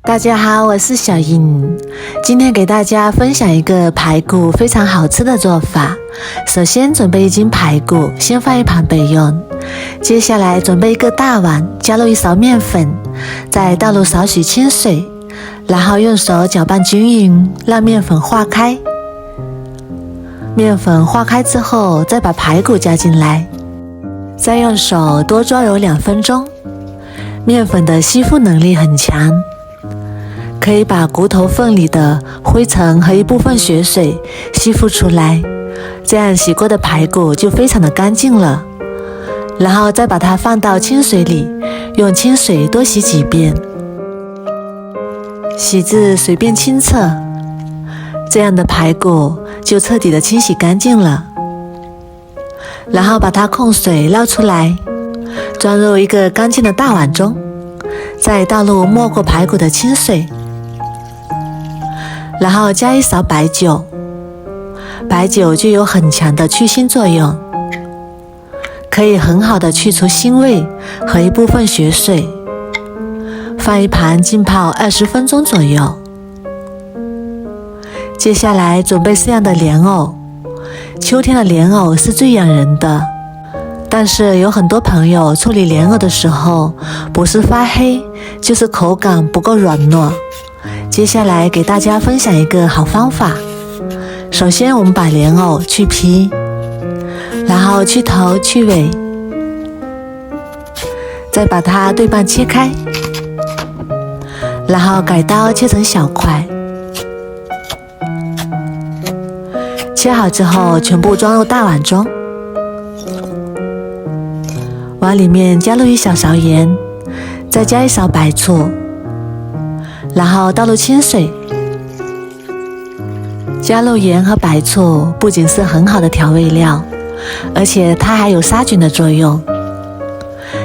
大家好，我是小英，今天给大家分享一个排骨非常好吃的做法。首先准备1斤排骨，先放一旁备用。接下来准备一个大碗，加入1勺面粉，再倒入少许清水，然后用手搅拌均匀，让面粉化开。面粉化开之后，再把排骨加进来，再用手多抓揉2分钟。面粉的吸附能力很强，可以把骨头缝里的灰尘和一部分血水吸附出来，这样洗过的排骨就非常的干净了。然后再把它放到清水里，用清水多洗几遍，洗至水变清澈，这样的排骨就彻底的清洗干净了。然后把它控水捞出来，装入一个干净的大碗中，再倒入没过排骨的清水，然后加1勺白酒，白酒具有很强的去腥作用，可以很好的去除腥味和一部分血水。放一旁浸泡20分钟左右。接下来准备适量的莲藕，秋天的莲藕是最养人的，但是有很多朋友处理莲藕的时候，不是发黑，就是口感不够软糯。接下来给大家分享一个好方法。首先我们把莲藕去皮，然后去头去尾，再把它对半切开，然后改刀切成小块。切好之后全部装入大碗中，碗里面加入1小勺盐，再加1勺白醋，然后倒入清水。加入盐和白醋不仅是很好的调味料，而且它还有杀菌的作用。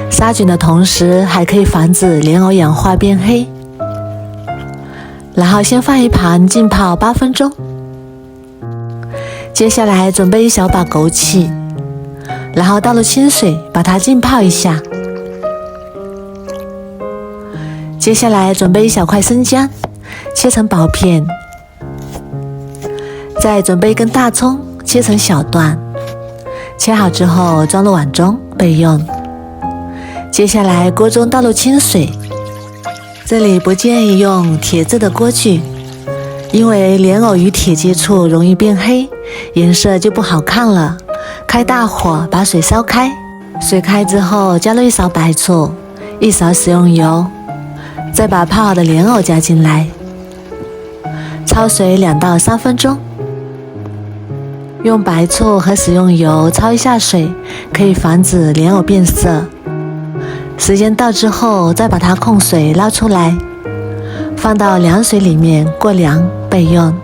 杀菌的同时还可以防止莲藕氧化变黑。然后先放一旁浸泡8分钟。接下来准备1小把枸杞，然后倒入清水把它浸泡一下。接下来准备1小块生姜，切成薄片。再准备1根大葱，切成小段，切好之后装入碗中备用。接下来锅中倒入清水，这里不建议用铁制的锅具，因为莲藕与铁接触容易变黑，颜色就不好看了。开大火把水烧开，水开之后加入1勺白醋，1勺食用油，再把泡好的莲藕加进来，焯水2到3分钟。用白醋和食用油焯一下水，可以防止莲藕变色。时间到之后再把它控水捞出来，放到凉水里面过凉备用。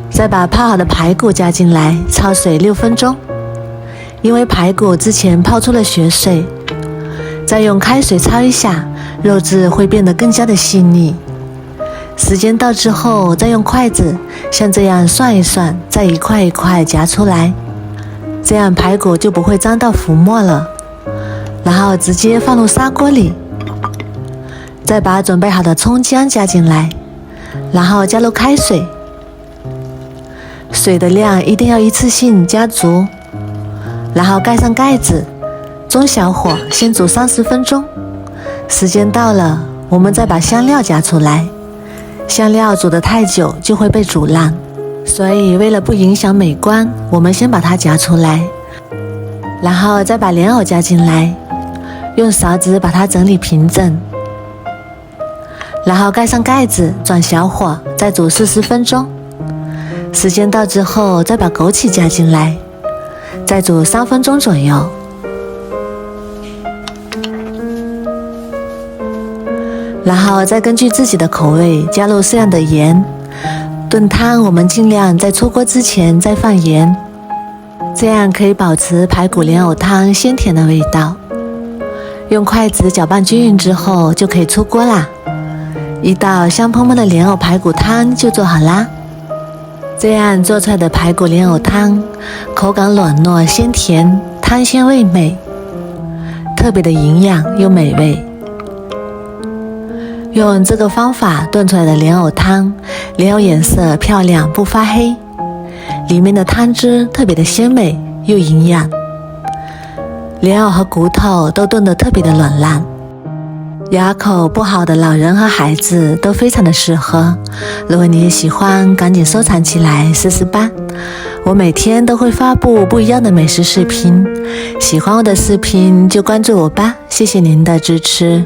再把泡好的排骨加进来，焯水6分钟。因为排骨之前泡出了血水，再用开水焯一下，肉质会变得更加的细腻。时间到之后再用筷子像这样涮一涮，再一块一块夹出来，这样排骨就不会沾到浮沫了。然后直接放入砂锅里，再把准备好的葱姜加进来，然后加入开水，水的量一定要一次性加足，然后盖上盖子，中小火先煮30分钟。时间到了，我们再把香料加出来，香料煮得太久就会被煮烂，所以为了不影响美观，我们先把它夹出来，然后再把莲藕加进来，用勺子把它整理平整，然后盖上盖子，转小火再煮40分钟。时间到之后再把枸杞加进来，再煮3分钟左右。然后再根据自己的口味加入适量的盐。炖汤我们尽量在出锅之前再放盐，这样可以保持排骨莲藕汤鲜甜的味道。用筷子搅拌均匀之后就可以出锅啦，一道香喷喷的莲藕排骨汤就做好啦。这样做出来的排骨莲藕汤，口感软糯鲜甜，汤鲜味美，特别的营养又美味。用这个方法炖出来的莲藕汤，莲藕颜色漂亮不发黑，里面的汤汁特别的鲜美又营养，莲藕和骨头都炖得特别的软烂，牙口不好的老人和孩子都非常的适合。如果你也喜欢，赶紧收藏起来试试吧。我每天都会发布不一样的美食视频，喜欢我的视频就关注我吧，谢谢您的支持。